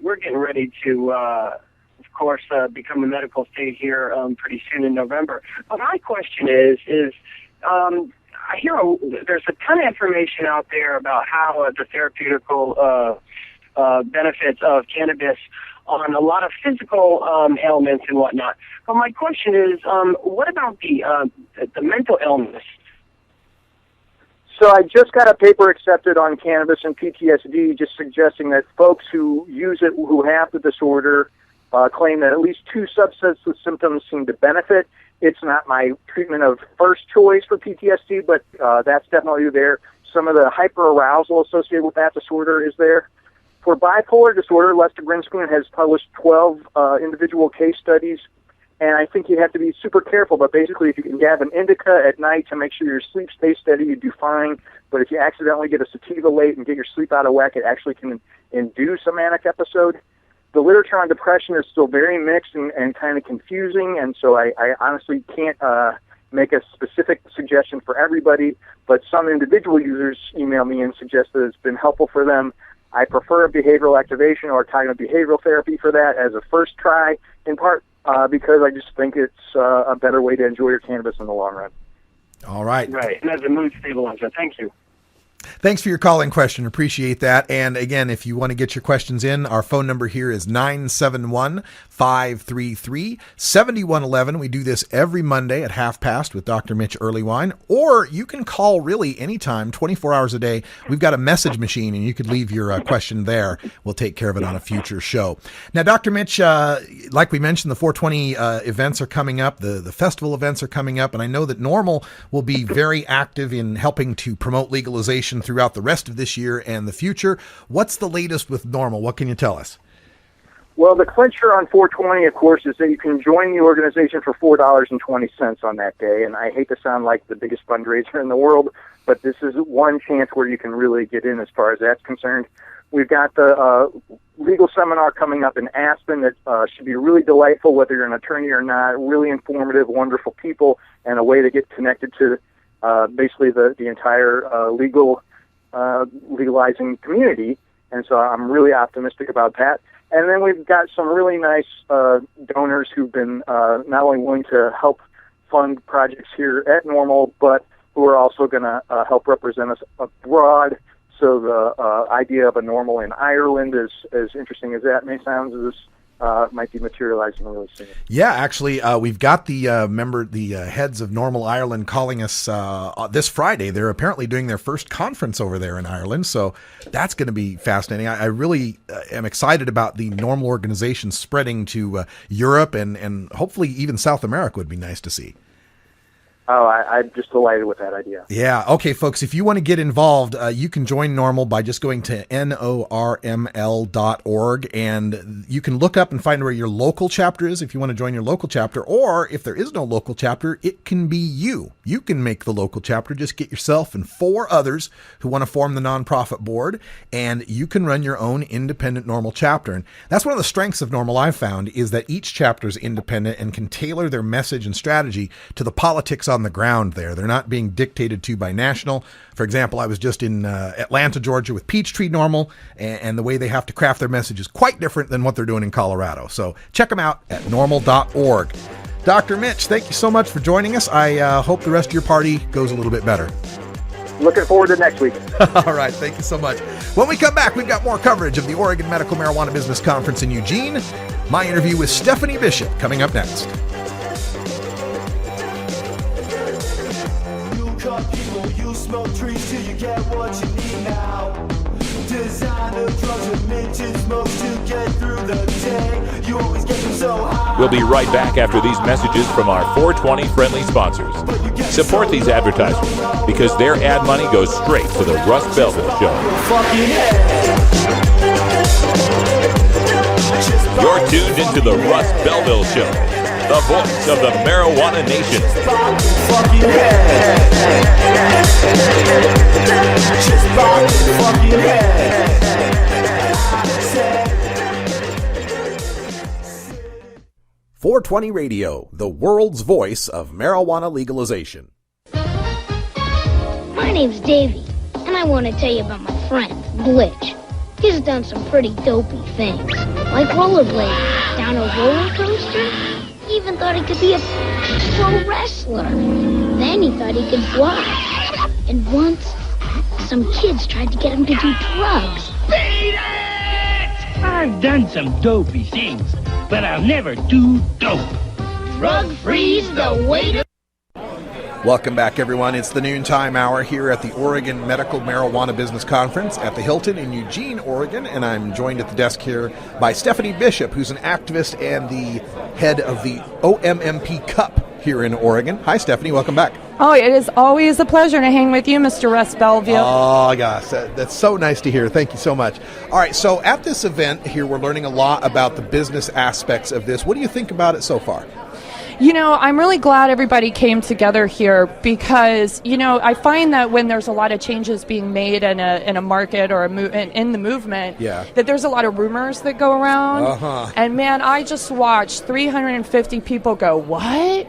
we're getting ready to, of course, become a medical state here pretty soon in November. But my question is I hear there's a ton of information out there about how the therapeutical benefits of cannabis on a lot of physical ailments and whatnot. But my question is, what about the mental illness? So I just got a paper accepted on cannabis and PTSD, just suggesting that folks who use it, who have the disorder, claim that at least 2 subsets of symptoms seem to benefit. It's not my treatment of first choice for PTSD, but that's definitely there. Some of the hyperarousal associated with that disorder is there. For bipolar disorder, Lester Grinspoon has published 12 individual case studies, and I think you have to be super careful. But basically, if you can have an indica at night to make sure your sleep stays steady, you do fine. But if you accidentally get a sativa late and get your sleep out of whack, it actually can induce a manic episode. The literature on depression is still very mixed and kind of confusing, and so I honestly can't make a specific suggestion for everybody, but some individual users email me and suggest that it's been helpful for them. I prefer behavioral activation or cognitive behavioral therapy for that as a first try, in part because I just think it's a better way to enjoy your cannabis in the long run. All right. Right, and as a mood stabilizer. Thank you. Thanks for your call-in question. Appreciate that. And again, if you want to get your questions in, our phone number here is 971-533-7111. We do this every Monday at 12:30 with Dr. Mitch Earlywine. Or you can call really anytime, 24 hours a day. We've got a message machine, and you could leave your question there. We'll take care of it on a future show. Now, Dr. Mitch, like we mentioned, the 420 events are coming up. The festival events are coming up. And I know that NORML will be very active in helping to promote legalization throughout the rest of this year and the future. What's the latest with NORML? What can you tell us? Well, the clincher on 420, of course, is that you can join the organization for $4.20 on that day. And I hate to sound like the biggest fundraiser in the world, but this is one chance where you can really get in as far as that's concerned. We've got the legal seminar coming up in Aspen that should be really delightful, whether you're an attorney or not. Really informative, wonderful people, and a way to get connected to basically the entire legal legalizing community, and so I'm really optimistic about that. And then we've got some really nice donors who've been not only willing to help fund projects here at Normal, but who are also going to help represent us abroad. So the idea of a Normal in Ireland, as interesting as that may sound, might be materializing really soon. Yeah, actually, we've got the heads of Normal Ireland calling us this Friday. They're apparently doing their first conference over there in Ireland, so that's going to be fascinating. I really am excited about the Normal organization spreading to Europe and hopefully even South America would be nice to see. Oh, I'm just delighted with that idea. Yeah. Okay, folks, if you want to get involved, you can join Normal by just going to norml.org, and you can look up and find where your local chapter is if you want to join your local chapter, or if there is no local chapter, it can be you. You can make the local chapter. Just get yourself and 4 others who want to form the nonprofit board, and you can run your own independent Normal chapter. And that's one of the strengths of Normal I've found, is that each chapter is independent and can tailor their message and strategy to the politics on the ground there. They're not being dictated to by national. For example, I was just in Atlanta, Georgia with Peachtree Normal, and the way they have to craft their message is quite different than what they're doing in Colorado. So check them out at normal.org. Dr. Mitch, thank you so much for joining us. I hope the rest of your party goes a little bit better. Looking forward to next week. All right, thank you so much. When we come back, we've got more coverage of the Oregon Medical Marijuana Business Conference in Eugene. My interview with Stephanie Bishop coming up next. You smoke trees till you get what you need now. Designer drugs and minted smokes to get through the day. You always get them so high. We'll be right back after these messages from our 420 friendly sponsors. Support these advertisers because their ad money goes straight to the Russ Belville Show. You're tuned into the Russ Belville Show, the voice of the marijuana nation. 420 Radio, the world's voice of marijuana legalization. My name's Davey, and I want to tell you about my friend, Glitch. He's done some pretty dopey things, like rollerblading down a roller coaster. He even thought he could be a pro wrestler. Then he thought he could fly. And once, some kids tried to get him to do drugs. Beat it! I've done some dopey things, but I'll never do dope. Drug-free's the way to... Welcome back, everyone. It's the noontime hour here at the Oregon Medical Marijuana Business Conference at the Hilton in Eugene, Oregon, and I'm joined at the desk here by Stephanie Bishop, who's an activist and the head of the OMMP Cup here in Oregon. Hi, Stephanie. Welcome back. Oh, it is always a pleasure to hang with you, Mr. Russ Belville. Oh, gosh, that's so nice to hear. Thank you so much. All right, so at this event here, we're learning a lot about the business aspects of this. What do you think about it so far? You know, I'm really glad everybody came together here because, you know, I find that when there's a lot of changes being made in a market or in the movement, that there's a lot of rumors that go around. And, man, I just watched 350 people go, what?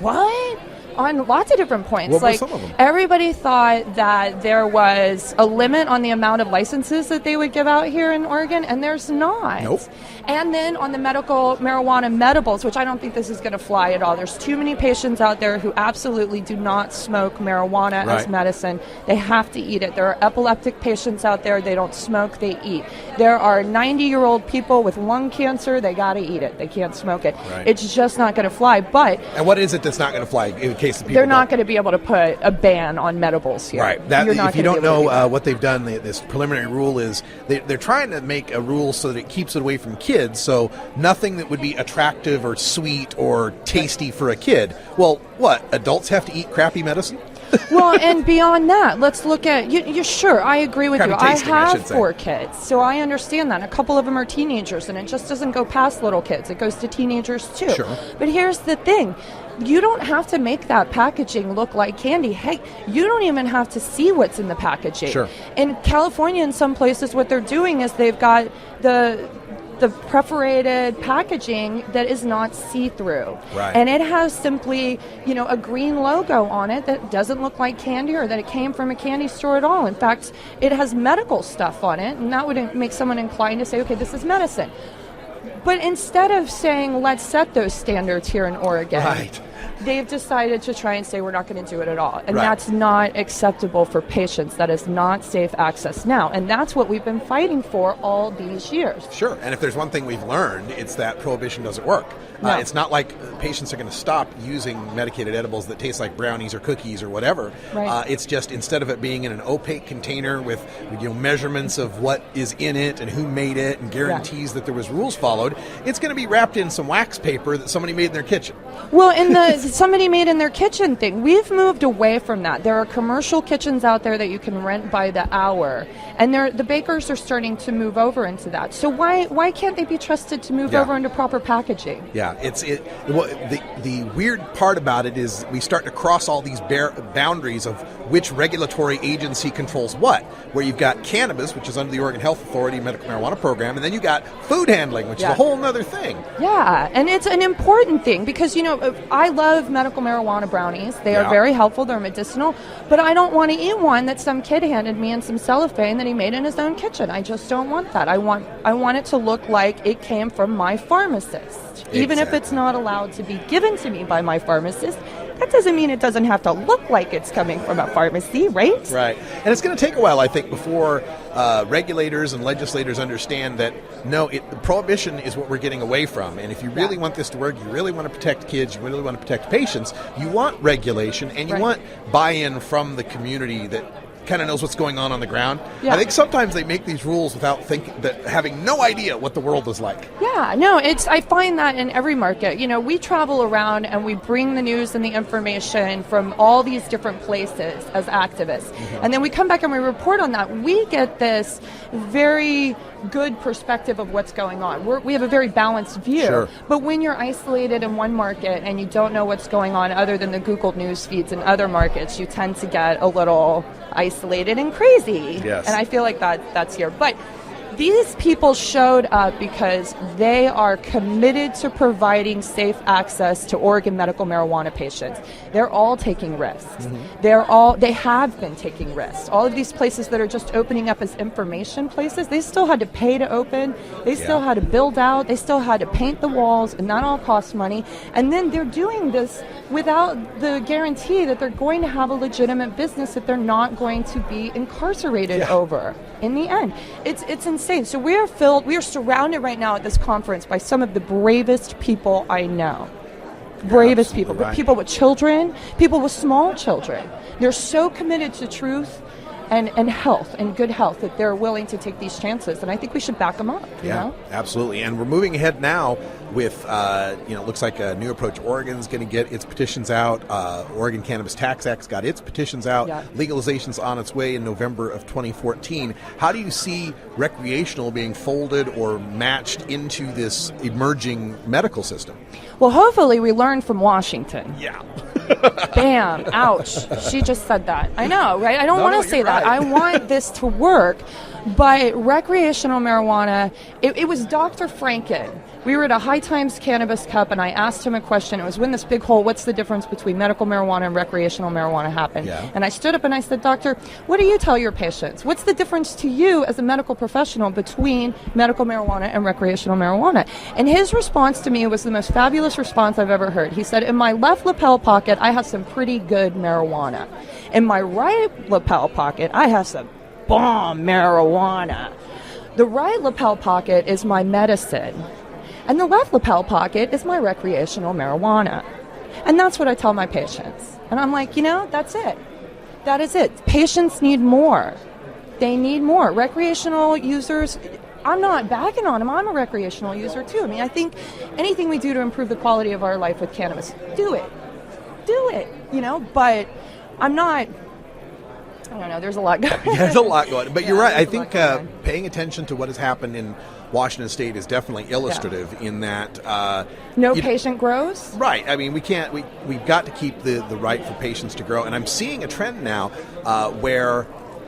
What? On lots of different points. What were some of them? Everybody thought that there was a limit on the amount of licenses that they would give out here in Oregon, and there's not. Nope. And then on the medical marijuana medibles, which I don't think this is going to fly at all. There's too many patients out there who absolutely do not smoke marijuana as medicine. They have to eat it. There are epileptic patients out there. They don't smoke. They eat. There are 90-year-old people with lung cancer. They got to eat it. They can't smoke it. It's just not going to fly. But and what is it that's not going to fly? In case the people they're not going to be able to put a ban on medibles here. Right. That, if you don't know what they've done, this preliminary rule is they're trying to make a rule so that it keeps it away from kids. So nothing that would be attractive or sweet or tasty for a kid. Well, what? Adults have to eat crappy medicine? Well, and beyond that, let's look at you. Sure, I agree with you. I have 4 kids, so I understand that. A couple of them are teenagers, and it just doesn't go past little kids. It goes to teenagers too. Sure. But here's the thing. You don't have to make that packaging look like candy. Hey, you don't even have to see what's in the packaging. Sure. In California, in some places, what they're doing is they've got the the perforated packaging that is not see-through. Right. And it has simply, a green logo on it that doesn't look like candy or that it came from a candy store at all. In fact, it has medical stuff on it, and that would make someone inclined to say, okay, this is medicine. But instead of saying, let's set those standards here in Oregon, right, they've decided to try and say we're not going to do it at all. And right, that's not acceptable for patients. That is not safe access now. And that's what we've been fighting for all these years. Sure. And if there's one thing we've learned, it's that prohibition doesn't work. No. It's not like patients are going to stop using medicated edibles that taste like brownies or cookies or whatever. Right. It's just instead of it being in an opaque container with measurements of what is in it and who made it and guarantees that there was rules followed, it's going to be wrapped in some wax paper that somebody made in their kitchen. Well, in the somebody made in their kitchen thing, we've moved away from that. There are commercial kitchens out there that you can rent by the hour, and the bakers are starting to move over into that. So why can't they be trusted to move over into proper packaging? Yeah, the weird part about it is we start to cross all these boundaries of which regulatory agency controls what, where you've got cannabis, which is under the Oregon Health Authority medical marijuana program, and then you got food handling, which is a whole other thing. Yeah, and it's an important thing because, I love medical marijuana brownies. They are very helpful. They're medicinal. But I don't want to eat one that some kid handed me in some cellophane that he made in his own kitchen. I just don't want that. I want it to look like it came from my pharmacist. Even if it's not allowed to be given to me by my pharmacist, that doesn't mean it doesn't have to look like it's coming from a pharmacy, right? Right. And it's going to take a while, I think, before regulators and legislators understand that, no, prohibition is what we're getting away from. And if you really want this to work, you really want to protect kids, you really want to protect patients, you want regulation, and you want buy-in from the community that kind of knows what's going on the ground. Yeah. I think sometimes they make these rules without having no idea what the world is like. Yeah, no, I find that in every market. We travel around and we bring the news and the information from all these different places as activists. Mm-hmm. And then we come back and we report on that. We get this very good perspective of what's going on. We have a very balanced view. Sure. But when you're isolated in one market and you don't know what's going on other than the Google news feeds in other markets, you tend to get a little isolated and crazy. Yes. And I feel like that's here. But these people showed up because they are committed to providing safe access to Oregon medical marijuana patients. They're all taking risks. Mm-hmm. They have been taking risks. All of these places that are just opening up as information places, they still had to pay to open. They still had to build out. They still had to paint the walls, and that all costs money. And then they're doing this without the guarantee that they're going to have a legitimate business that they're not going to be incarcerated over in the end. It's insane. So we are surrounded right now at this conference by some of the bravest people I know. Bravest people. But people with children, people with small children. They're so committed to truth and health and good health that they're willing to take these chances. And I think we should back them up. You know? Absolutely. And we're moving ahead now with, it looks like a new approach. Oregon's going to get its petitions out. Oregon Cannabis Tax Act's got its petitions out. Yeah. Legalization's on its way in November of 2014. How do you see recreational being folded or matched into this emerging medical system? Well, hopefully we learn from Washington. Yeah. Bam. Ouch. She just said that. I know, right? I don't want to say that. I want this to work. But recreational marijuana, it was Dr. Franken. We were at a High Times Cannabis Cup, and I asked him a question. It was when this big whole, what's the difference between medical marijuana and recreational marijuana happened? Yeah. And I stood up and I said, Doctor, what do you tell your patients? What's the difference to you as a medical professional between medical marijuana and recreational marijuana? And his response to me was the most fabulous response I've ever heard. He said, in my left lapel pocket, I have some pretty good marijuana. In my right lapel pocket, I have some bomb marijuana. The right lapel pocket is my medicine. And the left lapel pocket is my recreational marijuana. And that's what I tell my patients. And I'm like, that's it. That is it. Patients need more. They need more. Recreational users, I'm not bagging on them. I'm a recreational user too. I mean, I think anything we do to improve the quality of our life with cannabis, do it. Do it, but I'm not... I don't know. There's a lot going on. There's a lot going on. But you're right. I think paying attention to what has happened in Washington State is definitely illustrative in that... no patient grows? Right. I mean, we've got to keep the right for patients to grow. And I'm seeing a trend now where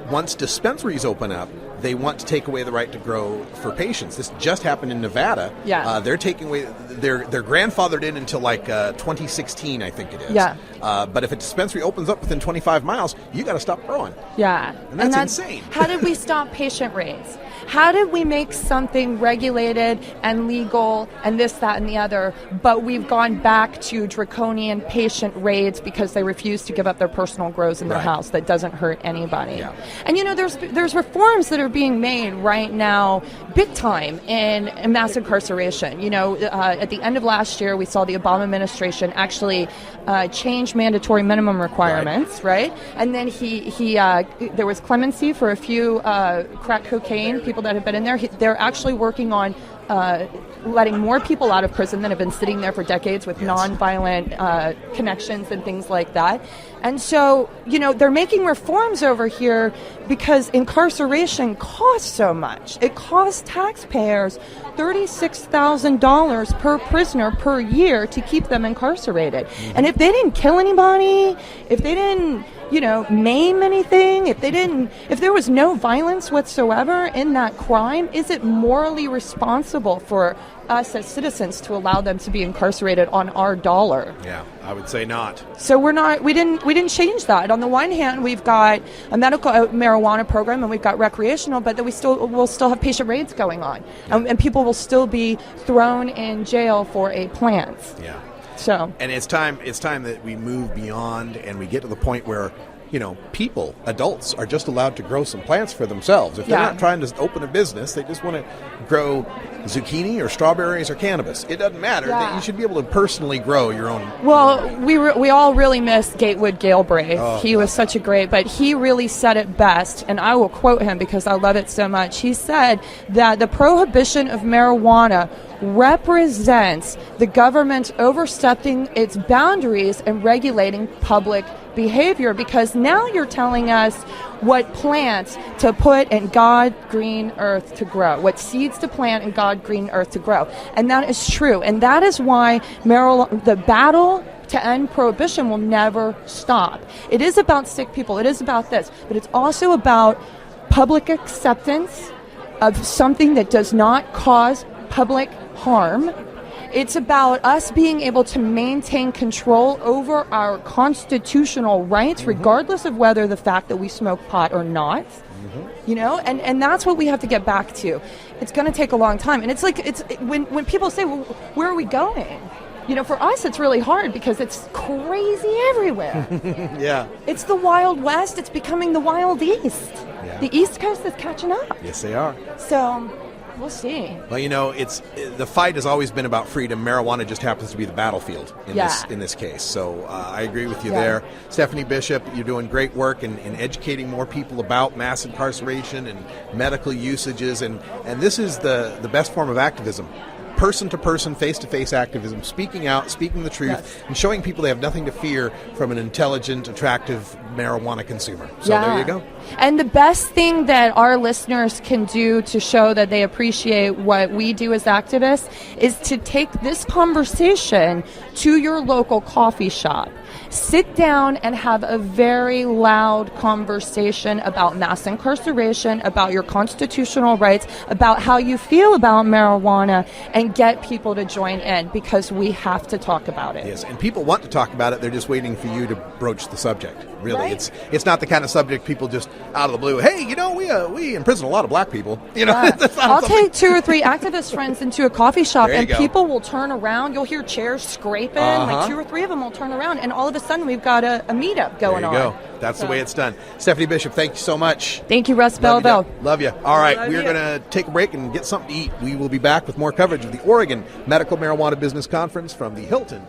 once dispensaries open up, they want to take away the right to grow for patients. This just happened in Nevada. Yeah. They're taking away, they're grandfathered in until like 2016, I think it is. Yeah. But if a dispensary opens up within 25 miles, you got to stop growing. Yeah. And that's insane. How did we stop patient rates? How did we make something regulated and legal and this, that, and the other, but we've gone back to draconian patient raids because they refuse to give up their personal grows in their house that doesn't hurt anybody? Yeah. And there's reforms that are being made right now, big time, in mass incarceration. At the end of last year, we saw the Obama administration actually change mandatory minimum requirements, right? And then there was clemency for a few crack cocaine people that have been in there. They're actually working on letting more people out of prison that have been sitting there for decades with nonviolent connections and things like that. And so, they're making reforms over here because incarceration costs so much. It costs taxpayers $36,000 per prisoner per year to keep them incarcerated. And if they didn't kill anybody, if they didn't, maim anything, if there was no violence whatsoever in that crime, is it morally responsible for us as citizens to allow them to be incarcerated on our dollar? Yeah, I would say not. So we didn't change that. On the one hand, we've got a medical marijuana program and we've got recreational, but that we'll still have patient raids going on, and people will still be thrown in jail for a plant. Yeah. So, and it's time that we move beyond and we get to the point where people, adults, are just allowed to grow some plants for themselves. If they're not trying to open a business, they just want to grow zucchini or strawberries or cannabis. It doesn't matter. You should be able to personally grow your own. Well, we all really miss Gatewood Galbraith. Oh, he was such a great, but he really said it best, and I will quote him because I love it so much. He said that the prohibition of marijuana represents the government overstepping its boundaries and regulating public behavior, because now you're telling us what plants to put in God green earth to grow, what seeds to plant in God green earth to grow. And that is true. And that is why the battle to end prohibition will never stop. It is about sick people. It is about this. But it's also about public acceptance of something that does not cause public harm. It's about us being able to maintain control over our constitutional rights, regardless of whether the fact that we smoke pot or not. And that's what we have to get back to. It's going to take a long time. And it's like, when people say, well, where are we going? For us, it's really hard because it's crazy everywhere. Yeah. It's the Wild West. It's becoming the Wild East. Yeah. The East Coast is catching up. Yes, they are. So we'll see. Well, the fight has always been about freedom. Marijuana just happens to be the battlefield in this case. So I agree with you there. Stephanie Bishop, you're doing great work in educating more people about mass incarceration and medical usages. And this is the best form of activism. Person-to-person, face-to-face activism, speaking out, speaking the truth, and showing people they have nothing to fear from an intelligent, attractive marijuana consumer. So there you go. And the best thing that our listeners can do to show that they appreciate what we do as activists is to take this conversation to your local coffee shop. Sit down and have a very loud conversation about mass incarceration, about your constitutional rights, about how you feel about marijuana, and get people to join in, because we have to talk about it. Yes, and people want to talk about it. They're just waiting for you to broach the subject. Really, it's not the kind of subject people just out of the blue. Hey, we imprison a lot of black people. I'll take 2 or 3 activist friends into a coffee shop, and people will turn around. You'll hear chairs scraping. Like 2 or 3 of them will turn around, and all of a sudden we've got a meetup going on. There you go. That's the way it's done. Stephanie Bishop, thank you so much. Thank you, Russ Belville. Love you. All right, we're going to take a break and get something to eat. We will be back with more coverage of the Oregon Medical Marijuana Business Conference from the Hilton.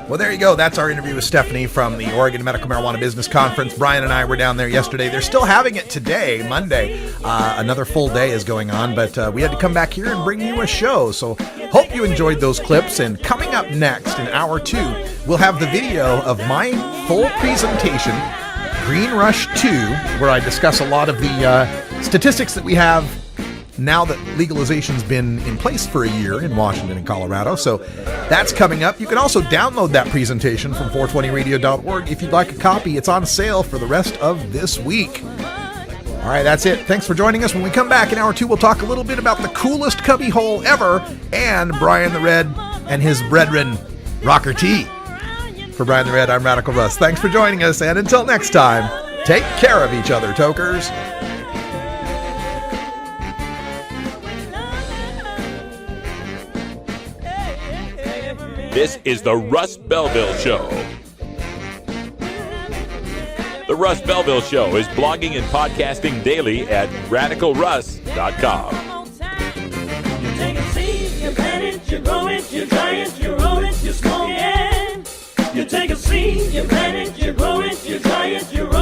Well, there you go. That's our interview with Stephanie from the Oregon Medical Marijuana Business Conference. Brian and I were down there yesterday. They're still having it today, Monday. Another full day is going on, but we had to come back here and bring you a show. So hope you enjoyed those clips. And coming up next in hour 2, we'll have the video of my full presentation, Green Rush 2, where I discuss a lot of the statistics that we have now that legalization's been in place for a year in Washington and Colorado. So that's coming up. You can also download that presentation from 420radio.org. If you'd like a copy, it's on sale for the rest of this week. All right, that's it. Thanks for joining us. When we come back in hour 2, we'll talk a little bit about the coolest cubby hole ever and Brian the Red and his brethren, Rocker T. For Brian the Red, I'm Radical Russ. Thanks for joining us, and until next time, take care of each other, tokers. This is the Russ Belville Show. The Russ Belville Show is blogging and podcasting daily at radicalruss.com. You take a seed, you plant it, you grow it, you dry it, you roll it, you smoke it. You take a seed, you plant it, you grow it, you dry it, you roll it.